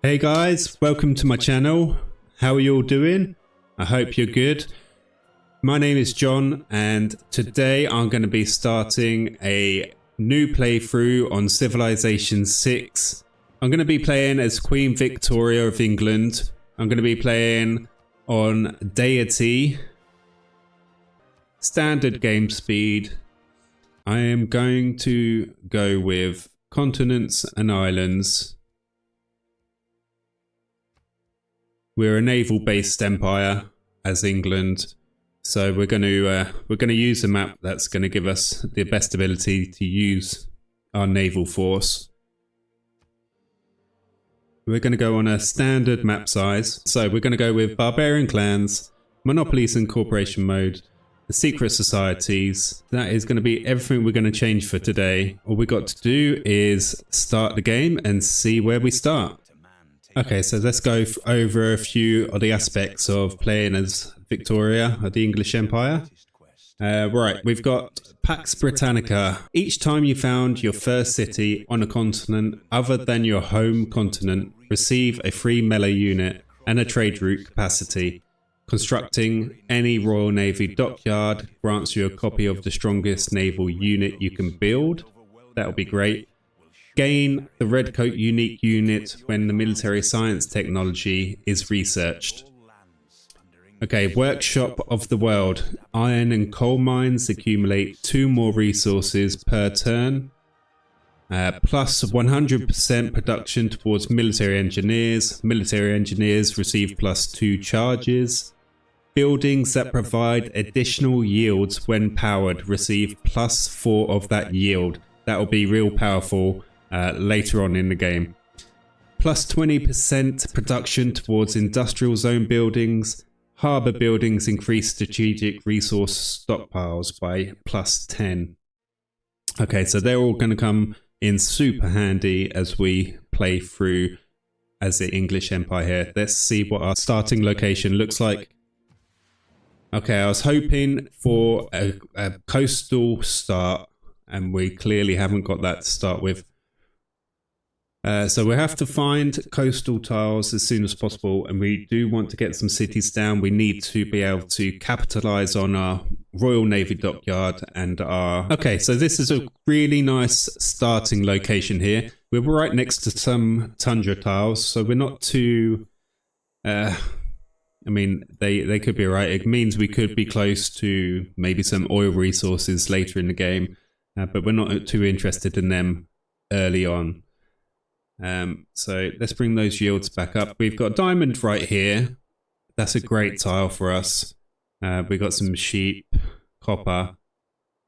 Hey guys, welcome to my channel. How are you all doing? I hope you're good. My name is John and today I'm going to be starting a new playthrough on Civilization 6. I'm going to be playing as Queen Victoria of England. I'm going to be playing on Deity, standard game speed. I am going to go with continents and islands. We're a naval-based empire as England, so we're going to use a map that's going to give us the best ability to use our naval force. We're going to go on a standard map size, so we're going to go with barbarian clans, monopolies and corporation mode, the secret societies. That is going to be everything we're going to change for today. All we got to do is start the game and see where we start. Okay, so let's go over a few of the aspects of playing as Victoria of the English Empire. Right, we've got Pax Britannica. Each time you found your first city on a continent other than your home continent, receive a free melee unit and a trade route capacity. Constructing any Royal Navy dockyard grants you a copy of the strongest naval unit you can build. That'll be great. Gain the Redcoat unique unit when the military science technology is researched. Okay, Workshop of the World. Iron and coal mines accumulate 2 more resources per turn. Plus 100% production towards military engineers. Military engineers receive plus 2 charges. Buildings that provide additional yields when powered receive plus 4 of that yield. That will be real powerful later on in the game. Plus 20% production towards industrial zone buildings. Harbour buildings increase strategic resource stockpiles by plus 10. Okay, so they're all going to come in super handy as we play through as the English Empire here. Let's see what our starting location looks like. Okay, I was hoping for a coastal start, and we clearly haven't got that to start with. So we have to find coastal tiles as soon as possible, and we do want to get some cities down. We need to be able to capitalize on our Royal Navy dockyard and our... Okay, so this is a really nice starting location here. We're right next to some tundra tiles, so we're not too... I mean, they could be right. It means we could be close to maybe some oil resources later in the game, but we're not too interested in them early on. So let's bring those yields back up. We've got diamond right here. That's a great tile for us. We've got some sheep, copper,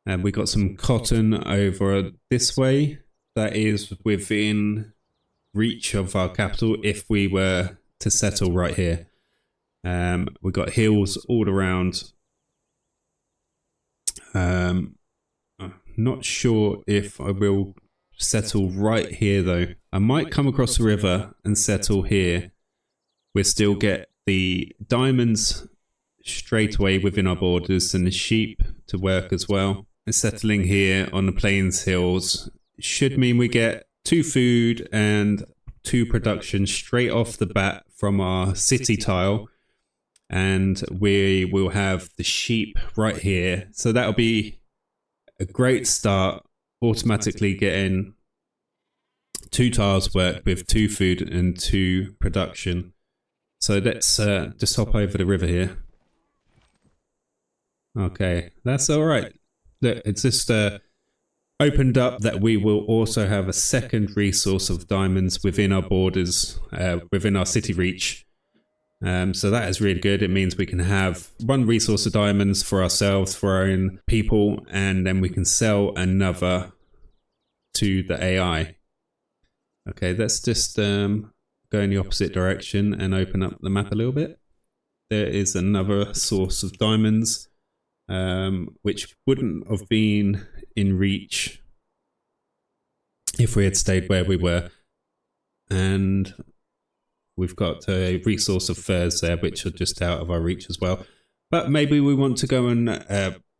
and we got some cotton over this way. That is within reach of our capital if we were to settle right here. We've got hills all around. I'm not sure if I will settle right here though. I might come across the river and settle here. We'll still get the diamonds straight away within our borders and the sheep to work as well. And settling here on the plains hills should mean we get 2 food and 2 production straight off the bat from our city tile. And we will have the sheep right here. So that'll be a great start. Automatically getting 2 tiles work with 2 food and 2 production. So let's just hop over the river here. Okay, that's all right. Look, it's just opened up that we will also have a second resource of diamonds within our borders, within our city reach. So that is really good. It means we can have 1 resource of diamonds for ourselves, for our own people, and then we can sell another to the AI. Okay, let's just go in the opposite direction and open up the map a little bit. There is another source of diamonds, which wouldn't have been in reach if we had stayed where we were. And we've got a resource of furs there, which are just out of our reach as well. But maybe we want to go and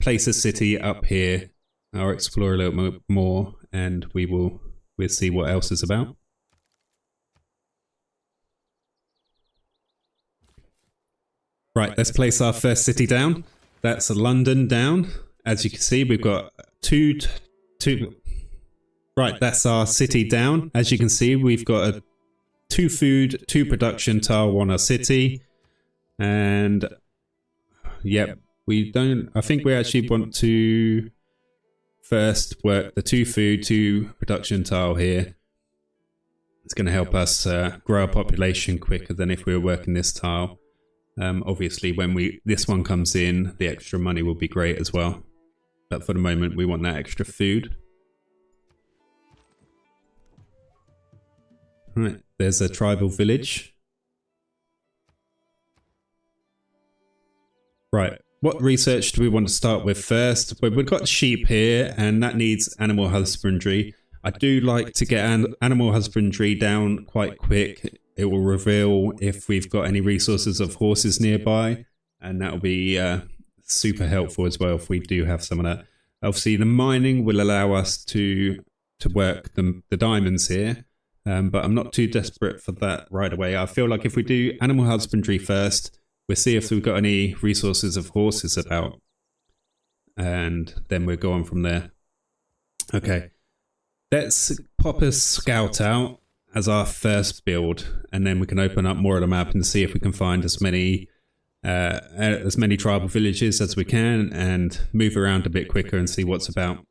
place a city up here or explore a little more, and we'll see what else is about. Right, let's place our first city down. That's London down. As you can see, we've got two. Right, that's our city down. As you can see, we've got a 2 food, 2 production tile on our city. And yep, we don't, I think we actually want to first work the 2 food, 2 production tile here. It's going to help us grow our population quicker than if we were working this tile. Obviously, when this one comes in, the extra money will be great as well. But for the moment, we want that extra food. Right, there's a tribal village. Right, what research do we want to start with first? Well, we've got sheep here, and that needs animal husbandry. I do like to get animal husbandry down quite quick. It will reveal if we've got any resources of horses nearby, and that will be super helpful as well if we do have some of that. Obviously, the mining will allow us to work the diamonds here, but I'm not too desperate for that right away. I feel like if we do animal husbandry first, we'll see if we've got any resources of horses about, and then we'll go on from there. Okay, let's pop a scout out as our first build, and then we can open up more of the map and see if we can find as many tribal villages as we can and move around a bit quicker and see what's about.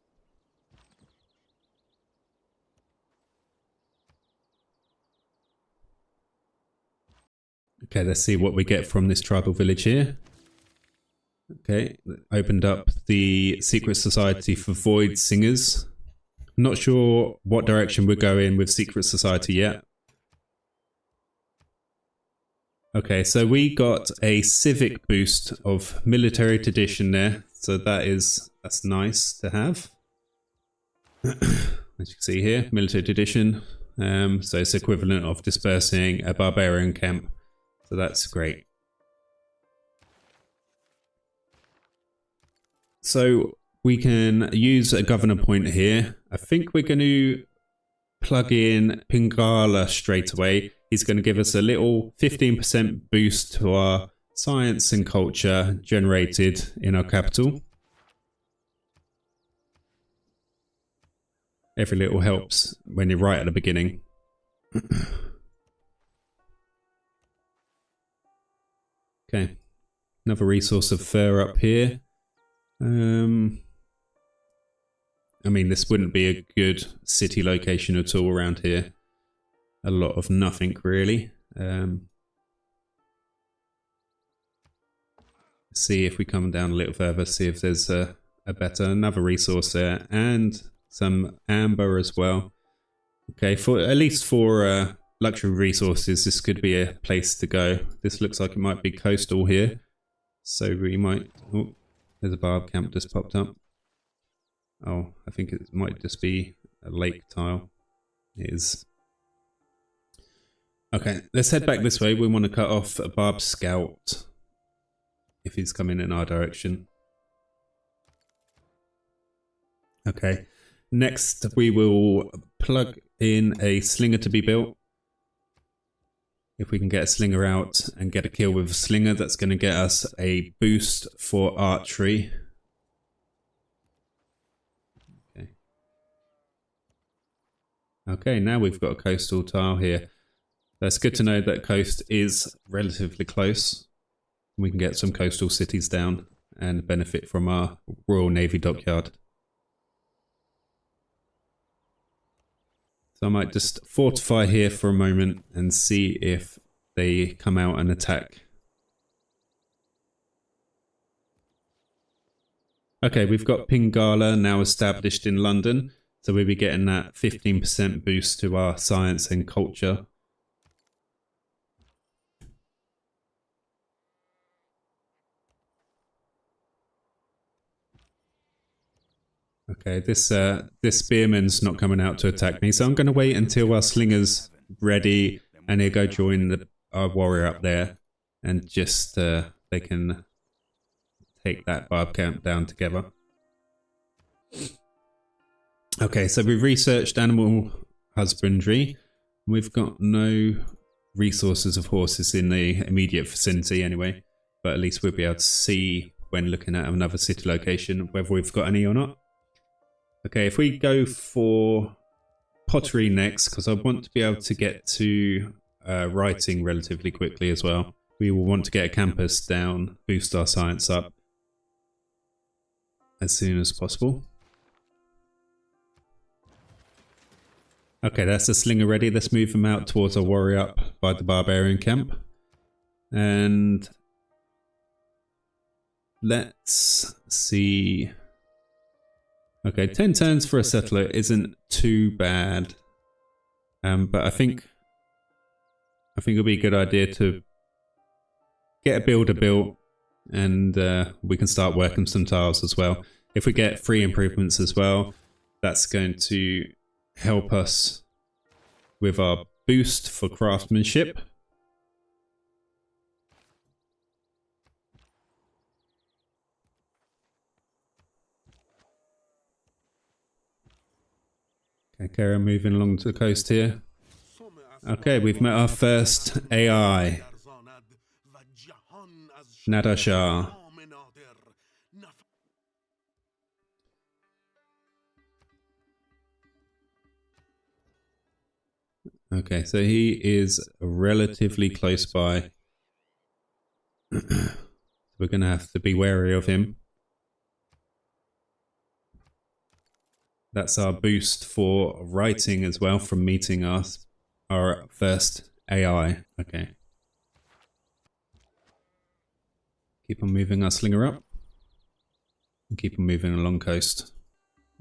Okay, let's see what we get from this tribal village here. Okay, opened up the secret society for void singers. Not sure what direction we're going with secret society yet. Okay, so we got a civic boost of military tradition there, so that's nice to have. As you can see here, military tradition. So it's equivalent of dispersing a barbarian camp. So that's great. So we can use a governor point here. I think we're going to plug in Pingala straight away. He's going to give us a little 15% boost to our science and culture generated in our capital. Every little helps when you're right at the beginning. Okay, another resource of fur up here. I mean, this wouldn't be a good city location at all around here. A lot of nothing, really. See if we come down a little further, see if there's another resource there, and some amber as well. Okay, at least for luxury resources, this could be a place to go. This looks like it might be coastal here, so we might... Oh, there's a barb camp just popped up. Oh, I think it might just be a lake tile. It is. Okay, let's head back this way. We want to cut off a barb scout if he's coming in our direction. Okay, next we will plug in a slinger to be built. If we can get a slinger out and get a kill with a slinger, that's going to get us a boost for archery. Okay, now we've got a coastal tile here. That's good to know that coast is relatively close. We can get some coastal cities down and benefit from our Royal Navy dockyard. So I might just fortify here for a moment and see if they come out and attack. Okay, we've got Pingala now established in London. So we'll be getting that 15% boost to our science and culture. Okay, this spearman's not coming out to attack me, so I'm going to wait until our slinger's ready, and he'll go join our warrior up there, and just they can take that barb camp down together. Okay, so we've researched animal husbandry. We've got no resources of horses in the immediate vicinity anyway. but at least we'll be able to see when looking at another city location whether we've got any or not. Okay, if we go for pottery next, because I want to be able to get to writing relatively quickly as well. We will want to get a campus down, boost our science up as soon as possible. Okay, that's the slinger ready. Let's move him out towards our warrior up by the barbarian camp. And let's see. Okay, 10 turns for a settler isn't too bad. But I think it'll be a good idea to get a builder built, and we can start working some tiles as well. If we get free improvements as well, that's going to help us with our boost for craftsmanship. Okay, carry on moving along to the coast here. Okay, we've met our first AI, Nadashar. Okay, so he is relatively close by. We're going to have to be wary of him. That's our boost for writing as well from meeting our first AI. Okay. Keep on moving our slinger up. And keep on moving along coast.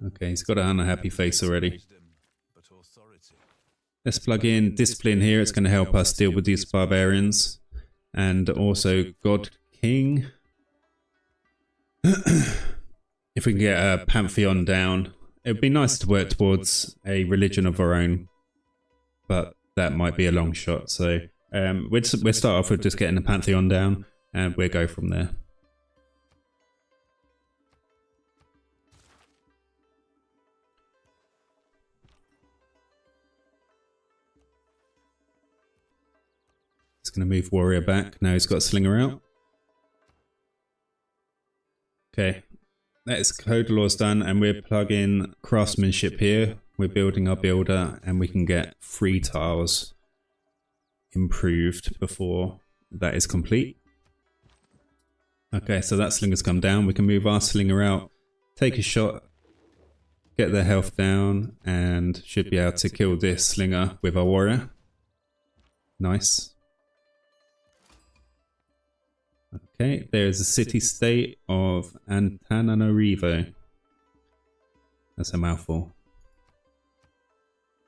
Okay, he's got an unhappy face already. Let's plug in discipline here. It's going to help us deal with these barbarians. And also God King. If we can get a pantheon down, it would be nice to work towards a religion of our own. But that might be a long shot. So we'll start off with just getting the pantheon down, and we'll go from there. Going to move warrior back. Now he's got a slinger out. Okay, that is code laws done, and we're plugging craftsmanship here. We're building our builder, and we can get 3 tiles improved before that is complete. Okay, so that slinger's come down. We can move our slinger out, take a shot, get their health down, and should be able to kill this slinger with our warrior. Nice. Okay, there is a city-state of Antananarivo. That's a mouthful.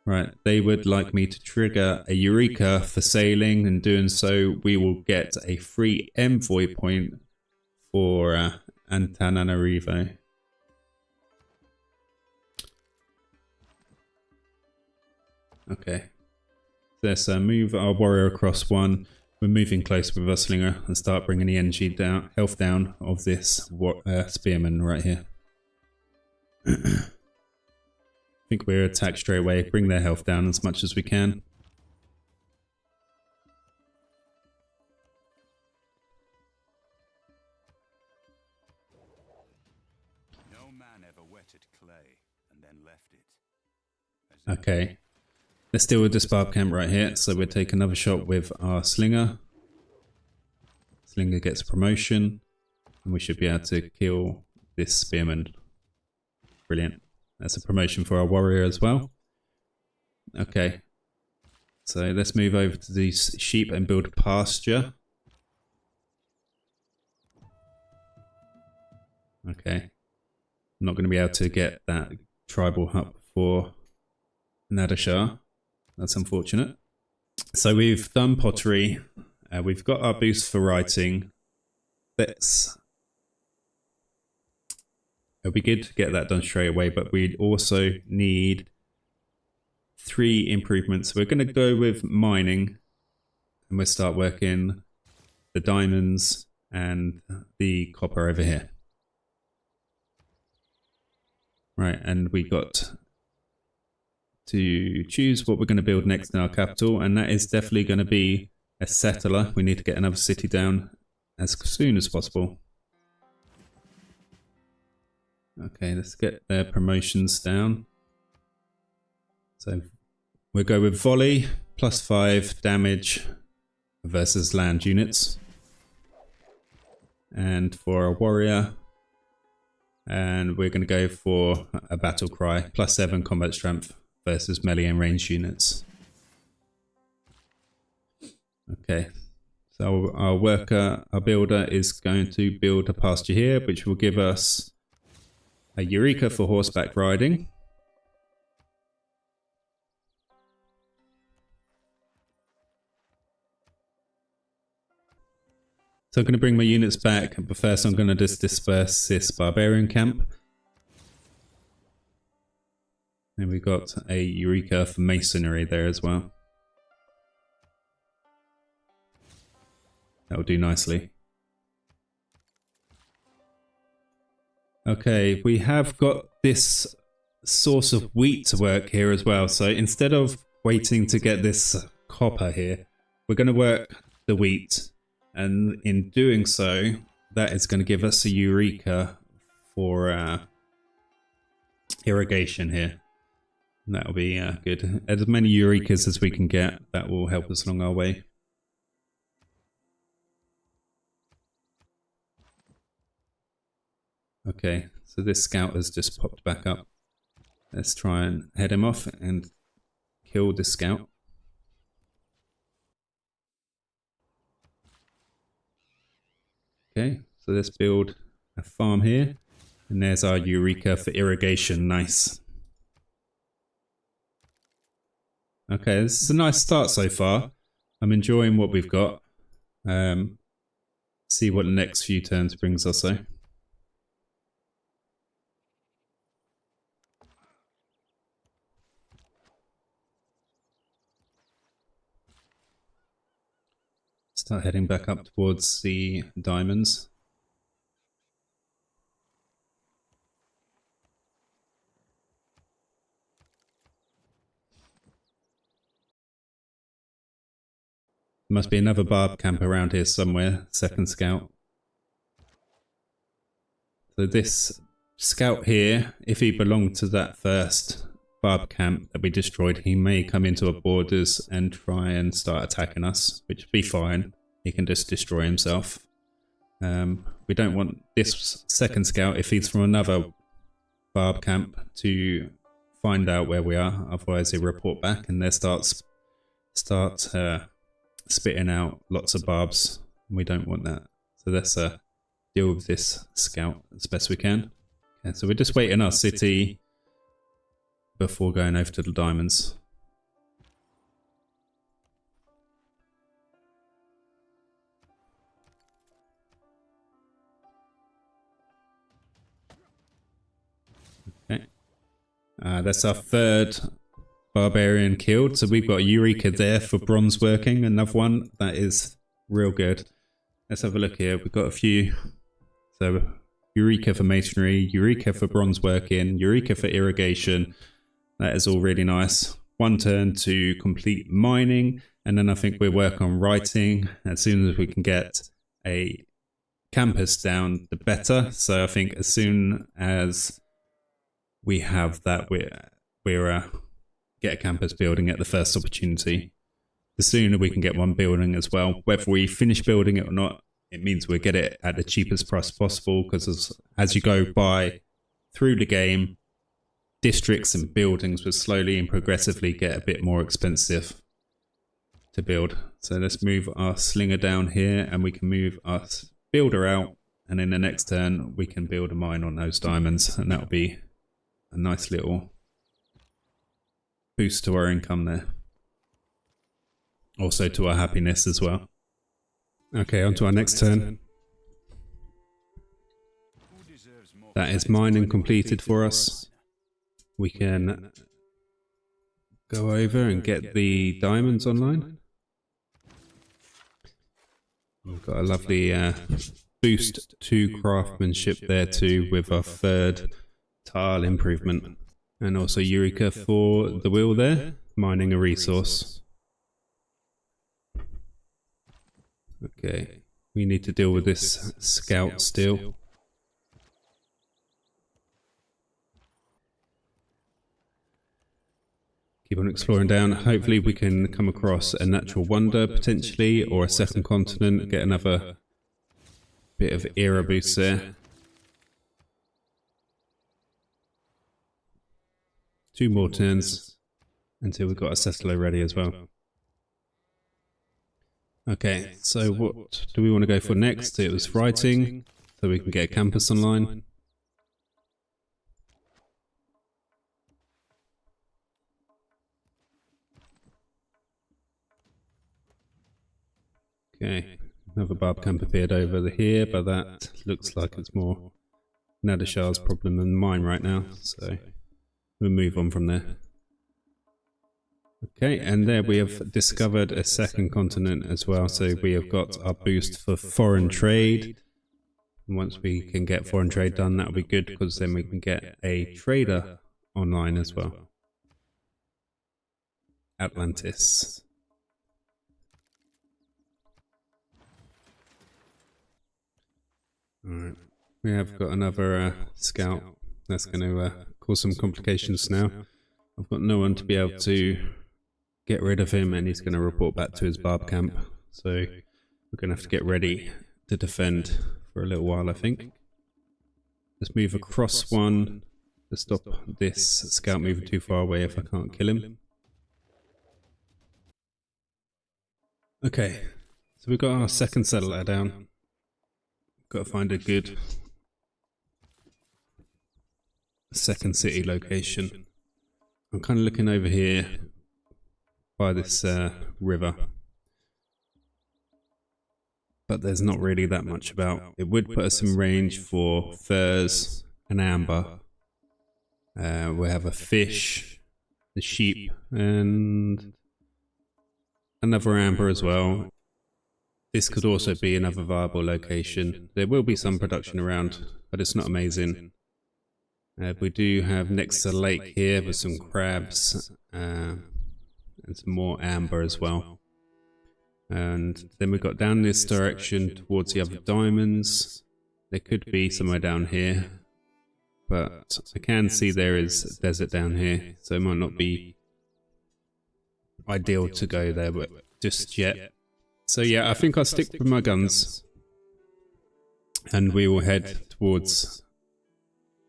Right, they would like me to trigger a Eureka for sailing, and doing so we will get a free envoy point for Antananarivo. Okay, let's move our warrior across one. We're moving close with our slinger and start bringing the energy down, health down of this spearman right here. I think we're attack straight away. Bring their health down as much as we can. No man ever wetted clay and then left it. Okay. Let's deal with this barb camp right here. So we'll take another shot with our slinger. Slinger gets a promotion, and we should be able to kill this spearman. Brilliant. That's a promotion for our warrior as well. Okay. So let's move over to these sheep and build a pasture. Okay. I'm not going to be able to get that tribal hut for Nadashar. That's unfortunate. So we've done pottery. We've got our boost for writing. It'll be good to get that done straight away, but we also need 3 improvements. We're going to go with mining, and we'll start working the diamonds and the copper over here. Right, and we got to choose what we're going to build next in our capital, and that is definitely going to be a settler. We need to get another city down as soon as possible. Okay, let's get their promotions down. So we'll go with volley, +5 damage versus land units. And for a warrior, and we're going to go for a battle cry, +7 combat strength versus melee and ranged units. Okay, so our worker, our builder is going to build a pasture here, which will give us a Eureka for horseback riding. So I'm going to bring my units back, but first I'm going to just disperse this barbarian camp. And we've got a Eureka for masonry there as well. That will do nicely. Okay, we have got this source of wheat to work here as well. So instead of waiting to get this copper here, we're going to work the wheat. And in doing so, that is going to give us a Eureka for irrigation here. And that'll be good. As many Eurekas as we can get, that will help us along our way. Okay, so this scout has just popped back up. Let's try and head him off and kill this scout. Okay, so let's build a farm here. And there's our Eureka for irrigation. Nice. Okay, this is a nice start so far. I'm enjoying what we've got. See what the next few turns brings us though. Start heading back up towards the diamonds. There must be another barb camp around here somewhere, second scout. So this scout here, if he belonged to that first barb camp that we destroyed, he may come into our borders and try and start attacking us, which would be fine. He can just destroy himself. We don't want this second scout, if he's from another barb camp, to find out where we are. Otherwise he'll report back and they start spitting out lots of barbs. We don't want that. So let's deal with this scout as best we can. Okay, so we're just waiting our city before going over to the diamonds. Okay, that's our third barbarian killed. So we've got a Eureka there for bronze working, another one that is real good. Let's have a look here. We've got a few. So Eureka for masonry, Eureka for bronze working, Eureka for irrigation. That is all really nice. One turn to complete mining, and then I think we'll work on writing. As soon as we can get a campus down, the better. So I think as soon as we have that, we're get a campus building at the first opportunity. The sooner we can get one building as well. Whether we finish building it or not, it means we get it at the cheapest price possible, because as you go by through the game, districts and buildings will slowly and progressively get a bit more expensive to build. So let's move our slinger down here, and we can move our builder out, and in the next turn we can build a mine on those diamonds, and that'll be a nice little boost to our income there. Also to our happiness as well. Okay, on to our next turn. That is mining completed for us. We can go over and get the diamonds online. We've got a lovely boost to craftsmanship there too, with our third tile improvement. And also Eureka for the wheel there, mining a resource. Okay, We need to deal with this scout still. Keep on exploring down. Hopefully we can come across a natural wonder potentially, or a second continent, get another bit of era boost there. 2 more turns until we've got a settler ready as well. Okay, so what do we want to go for next? It was writing, so we can get a campus online. Okay, another barb camp appeared over here, but that looks like it's more Nadashar's problem than mine right now, so we'll move on from there. Okay, and there we have discovered a second continent as well, so we have got our boost for foreign trade. And once we can get foreign trade done, that'll be good, because then we can get a trader online as well. Atlantis. Alright, we have got another scout. That's going to cause some complications now. I've got no one to be able to get rid of him, and he's going to report back to his barb camp. So we're going to have to get ready to defend for a little while, I think. Let's move across one to stop this scout moving too far away if I can't kill him. Okay, so we've got our second settler down. Got to find a good second city location. I'm kind of looking over here by this river, but there's not really that much about. It would put us in range for furs and amber. We have a fish, the sheep, and another amber as well. This could also be another viable location. There will be some production around, but it's not amazing. We do have next to the lake here with some crabs and some more amber as well. And then we got down this direction towards the other diamonds. There could be somewhere down here, but I can see there is desert down here, so it might not be ideal to go there just yet. So yeah, I think I'll stick with my guns, and we will head towards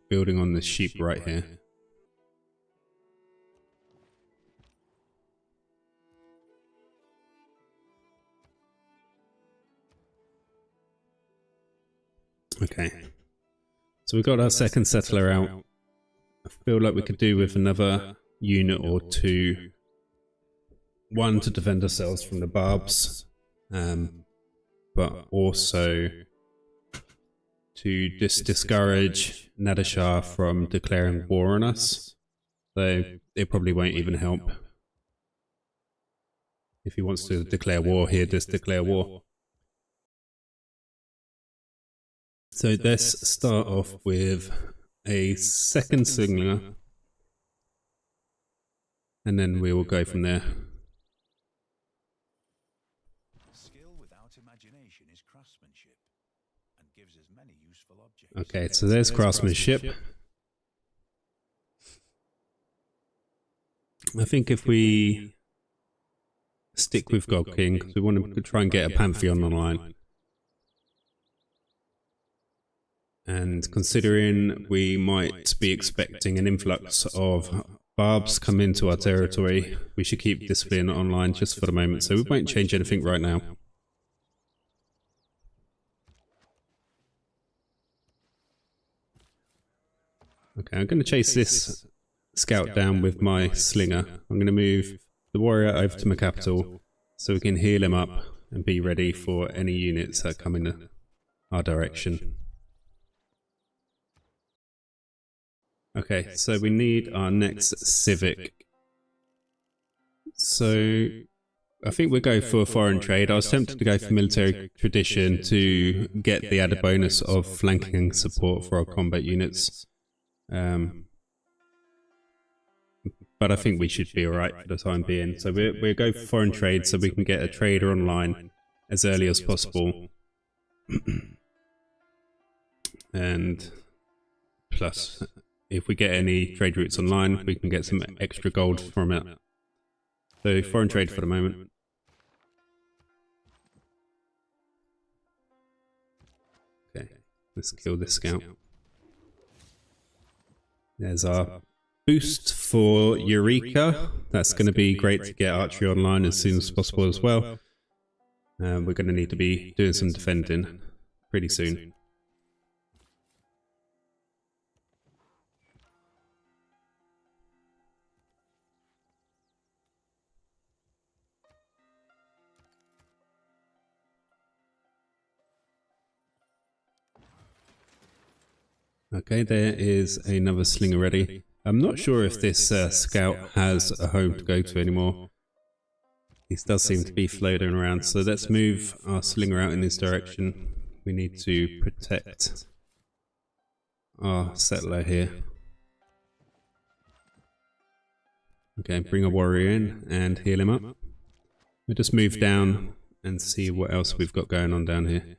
building on this sheep right here. Okay, so we've got our second settler out. I feel like we could do with another unit or two. One to defend ourselves from the barbs, but also to discourage Nadashar from declaring war on us. So it probably won't even help. If he wants to declare war, he'll just declare war. So let's start off with a second slinger, and then we will go from there. Skill without imagination is craftsmanship, and gives us many useful objects. Okay, so there's craftsmanship. I think if we stick with God King, because we want to try and get a Pantheon online. And considering we might be expecting an influx of barbs come into our territory, we should keep discipline online just for the moment, so we won't change anything right now. Okay, I'm going to chase this scout down with my slinger. I'm going to move the warrior over to my capital so we can heal him up and be ready for any units that come in our direction. Okay, so we need our next civic. So I think we'll go for foreign trade. I was tempted to go for military tradition to get the added bonus of flanking support for our combat units. But I think we should be alright for the time being. So we'll go for foreign trade so we can get a trader online as early as possible. And plus, if we get any trade routes online, we can get some extra gold from it. So foreign trade for the moment. Okay, let's kill this scout. There's our boost for Eureka. That's going to be great to get archery online as soon as possible as well. We're going to need to be doing some defending pretty soon. Okay, there is another slinger ready. I'm not sure if this scout has a home to go to anymore. He does seem to be floating around, so let's move our slinger out in this direction. We need to protect our settler here. Okay, bring a warrior in and heal him up. We'll just move down and see what else we've got going on down here.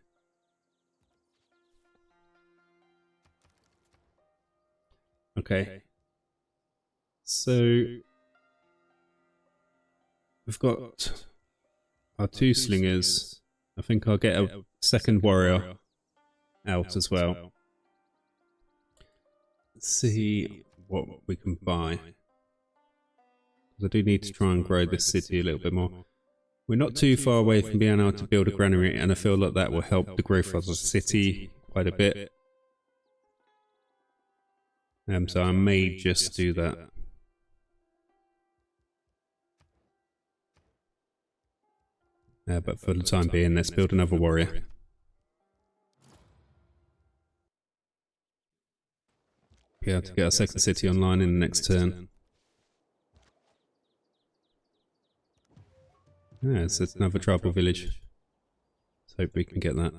Okay, so we've got our two slingers. I think I'll get a second warrior out as well. Let's see what we can buy. I do need to try and grow this city a little bit more. We're not too far away from being able to build a granary, and I feel like that will help the growth of the city quite a bit. So I may just do that. But for the time being, let's build another warrior. Be able to get our second city online in the next turn. Yeah, it's another tribal village. Let's hope we can get that.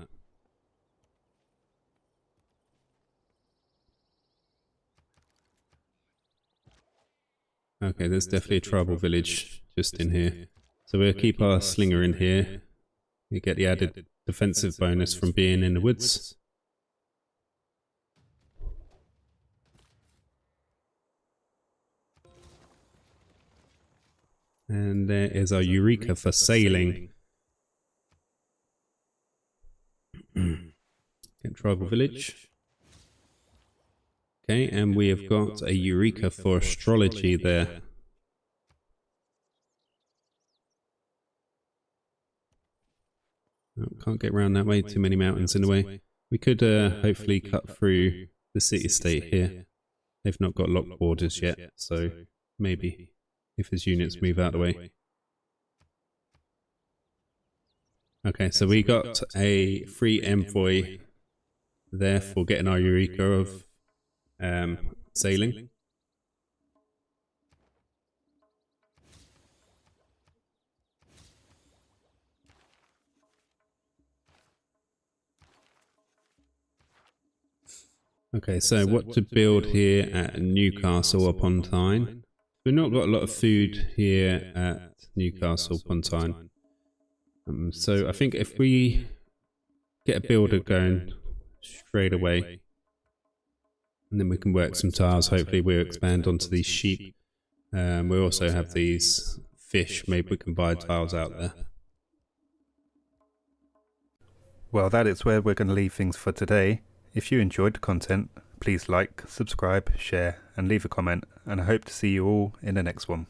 Okay, there's definitely a tribal village just in here. So we'll keep our slinger in here. You get the added defensive bonus from being in the woods. And there is our Eureka for sailing. Get tribal village. Okay, and we have got a Eureka for astrology there. Oh, can't get around that way, too many mountains in the way. We could hopefully cut through the city-state here. They've not got locked borders yet, so maybe if his units move out of the way. Okay, so we got a free envoy there for getting our Eureka of sailing. Okay, so what to build here at Newcastle upon Tyne? We've not got a lot of food here at Newcastle upon Tyne. So I think if we get a builder going straight away, and then we can work some tiles, hopefully we'll expand onto these sheep. We also have these fish, maybe we can buy tiles out there. Well, that is where we're going to leave things for today. If you enjoyed the content, please like, subscribe, share and leave a comment, and I hope to see you all in the next one.